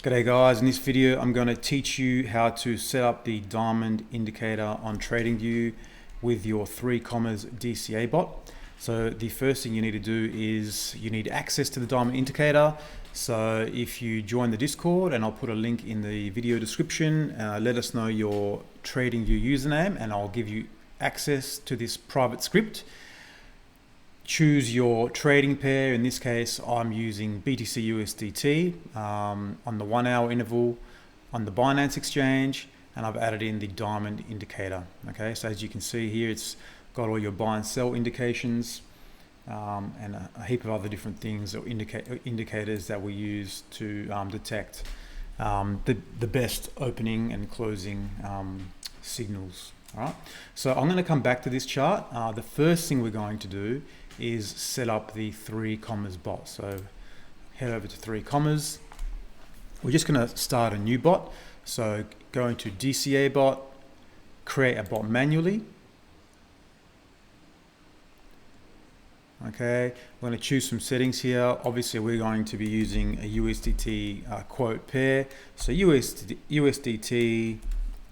G'day guys, in this video I'm going to teach you how to set up the diamond indicator on TradingView with your 3commas DCA bot. So the first thing you need to do is you need access to the diamond indicator. So if you join the Discord, and I'll put a link in the video description, let us know your TradingView username and I'll give you access to this private script. Choose your trading pair. In this case, I'm using BTC USDT on the 1 hour interval on the Binance exchange, and I've added in the diamond indicator. Okay, so as you can see here, it's got all your buy and sell indications and a heap of other different things or indicators that we use to detect the best opening and closing signals. All right, so I'm going to come back to this chart. The first thing we're going to do is set up the 3commas bot. So head over to 3commas. We're just going to start a new bot. So go into DCA bot, create a bot manually. Okay, we're going to choose some settings here. Obviously, we're going to be using a USDT quote pair. So USDT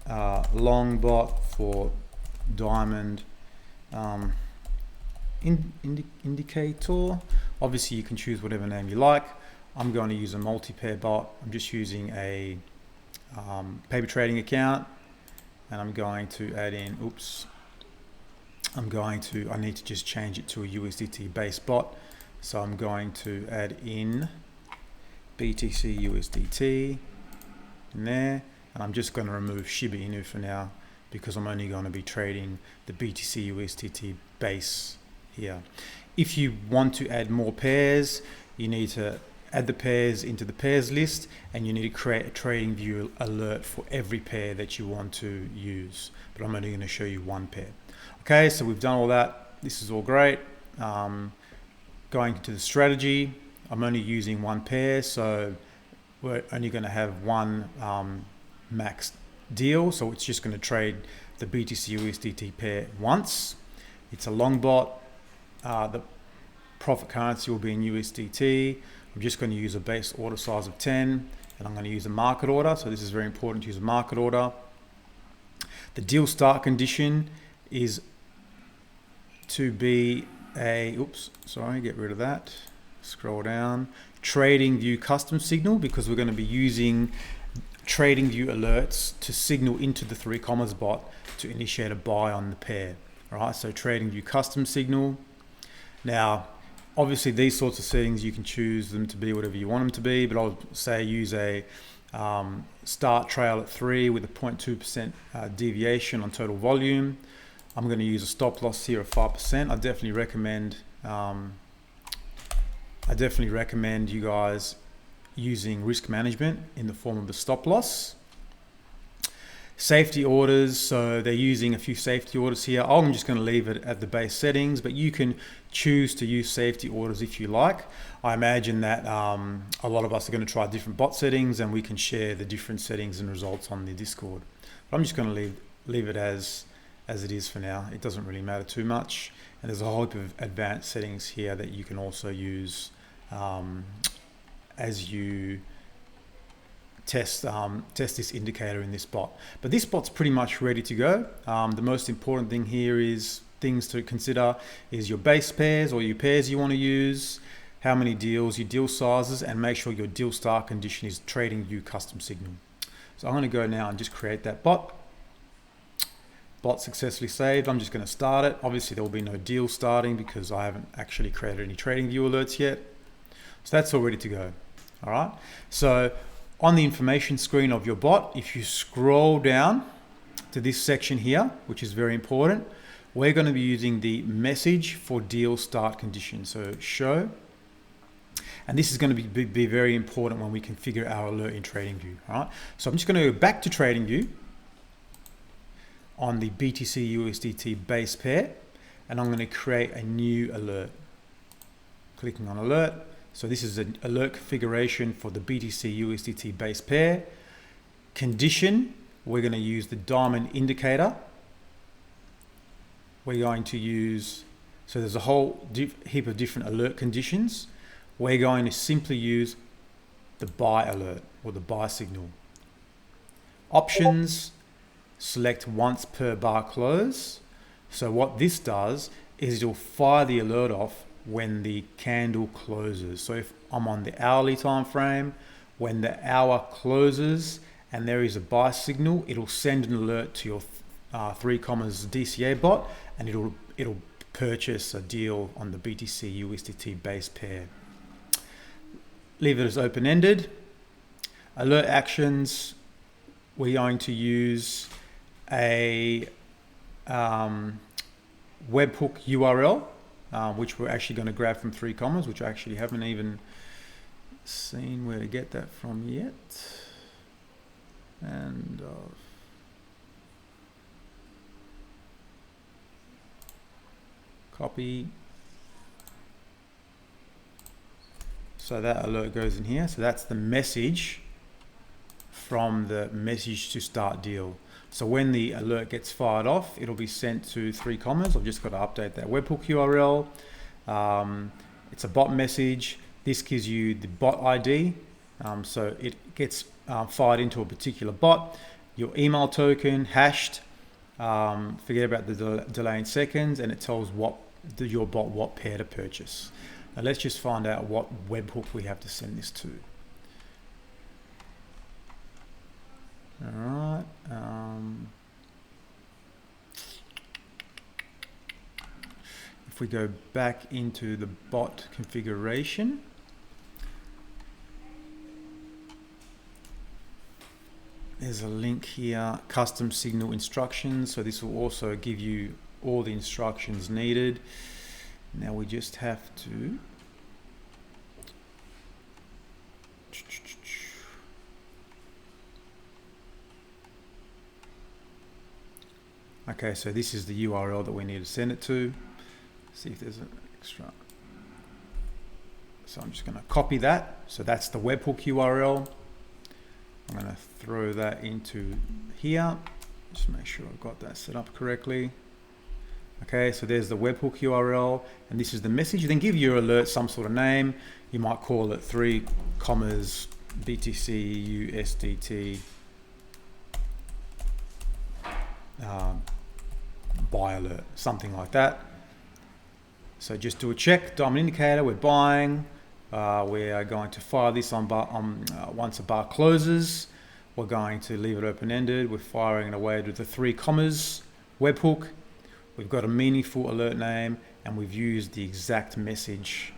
long bot for diamond indicator. Obviously, you can choose whatever name you like. I'm going to use a multi-pair bot. I'm just using a paper trading account, and I'm going to add in, I need to just change it to a USDT based bot. So I'm going to add in BTC USDT in there, and I'm just going to remove Shiba Inu for now because I'm only going to be trading the BTC USDT base here. If you want to add more pairs, you need to add the pairs into the pairs list, and you need to create a TradingView alert for every pair that you want to use. But I'm only going to show you one pair. Okay, so we've done all that. This is all great. Going to the strategy, I'm only using one pair, so we're only going to have one max deal. So it's just going to trade the BTC USDT pair once. It's a long bot. The profit currency will be in USDT. I'm just going to use a base order size of 10, and I'm going to use a market order. So this is very important to use a market order. The deal start condition is to be a, get rid of that. Scroll down. TradingView custom signal, because we're going to be using TradingView alerts to signal into the 3commas bot to initiate a buy on the pair. All right, so TradingView custom signal. Now, obviously these sorts of settings, you can choose them to be whatever you want them to be, but I'll say use a start trail at 3 with a 0.2% deviation on total volume. I'm going to use a stop loss here of 5%. I definitely recommend you guys using risk management in the form of a stop loss. Safety orders, so they're using a few safety orders here. I'm just going to leave it at the base settings, but you can choose to use safety orders if you like. I imagine that a lot of us are going to try different bot settings, and we can share the different settings and results on the Discord. But I'm just going to leave it as it is for now. It doesn't really matter too much, and there's a whole heap of advanced settings here that you can also use as you test this indicator in this bot. But this bot's pretty much ready to go. The most important thing here is things to consider is your base pairs or your pairs you want to use, how many deals, your deal sizes, and make sure your deal start condition is TradingView custom signal. So I'm going to go now and just create that bot. Bot successfully saved. I'm just going to start it. Obviously there will be no deal starting because I haven't actually created any TradingView alerts yet. So that's all ready to go. All right. So on the information screen of your bot, if you scroll down to this section here, which is very important, we're going to be using the message for deal start condition. So show, and this is going to be very important when we configure our alert in TradingView. All right. So I'm just going to go back to TradingView on the BTC USDT base pair, and I'm going to create a new alert. Clicking on alert. So this is an alert configuration for the BTC USDT base pair. Condition, we're going to use the diamond indicator. We're going to use, so there's a whole heap of different alert conditions. We're going to simply use the buy alert or the buy signal. Options, select once per bar close. So what this does is it'll fire the alert off when the candle closes. So if I'm on the hourly time frame, when the hour closes and there is a buy signal, it'll send an alert to your 3commas DCA bot, and it'll purchase a deal on the BTC USDT base pair. Leave it as open-ended. Alert actions, we're going to use a webhook URL, which we're actually going to grab from 3commas, which I actually haven't even seen where to get that from yet. And copy. So that alert goes in here. So that's the message from the message to start deal. So when the alert gets fired off, it'll be sent to 3commas. I've just got to update that webhook URL. It's a bot message. This gives you the bot ID. So it gets fired into a particular bot. Your email token, hashed. Forget about the delay in seconds, and it tells your bot what pair to purchase. Now let's just find out what webhook we have to send this to. All right. If we go back into the bot configuration, there's a link here, custom signal instructions. So this will also give you all the instructions needed. Now we just have to okay, so this is the URL that we need to send it to. See if there's an extra. So I'm just going to copy that. So that's the webhook URL. I'm going to throw that into here. Just make sure I've got that set up correctly. Okay, so there's the webhook URL, and this is the message. You then give your alert some sort of name. You might call it 3commas BTC USDT buy alert, something like that. So just do a check, diamond indicator, we're buying. We are going to fire this on once a bar closes. We're going to leave it open-ended. We're firing it away to the 3commas webhook. We've got a meaningful alert name, and we've used the exact message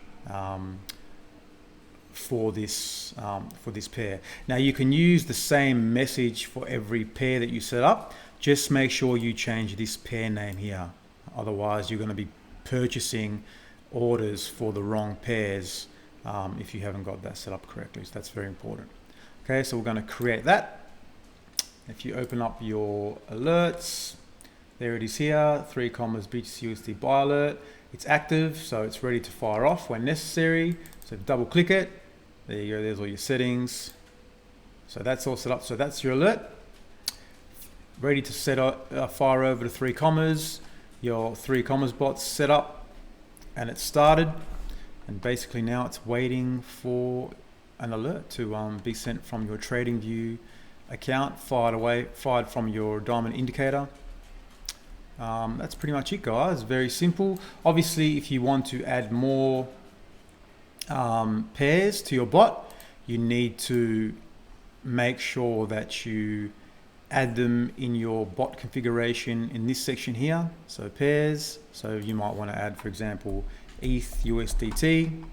for this pair. Now you can use the same message for every pair that you set up. Just make sure you change this pair name here. Otherwise, you're going to be purchasing orders for the wrong pairs if you haven't got that set up correctly. So that's very important. Okay, so we're going to create that. If you open up your alerts, there it is here, 3commas BTC USD buy alert. It's active, so it's ready to fire off when necessary. So double click it. There you go, there's all your settings. So that's all set up. So that's your alert. Ready to set up, fire over to 3commas. Your 3commas bot's set up and it's started. And basically now it's waiting for an alert to be sent from your TradingView account, fired from your diamond indicator. That's pretty much it, guys. Very simple. Obviously, if you want to add more pairs to your bot, you need to make sure that you add them in your bot configuration in this section here. So pairs. So you might want to add, for example, ETH USDT.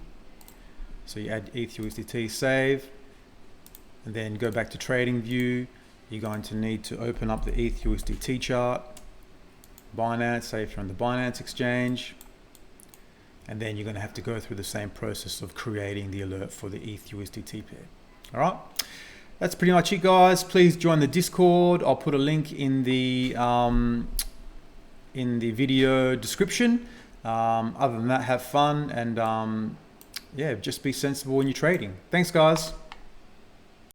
So you add ETH USDT, save, and then go back to TradingView. You're going to need to open up the ETH USDT chart. Binance, say if you're on the Binance exchange, and then you're going to have to go through the same process of creating the alert for the ETH USDT pair. All right, that's pretty much it, guys. Please join the Discord. I'll put a link in the video description. Other than that, have fun and yeah, just be sensible when you're trading. Thanks, guys.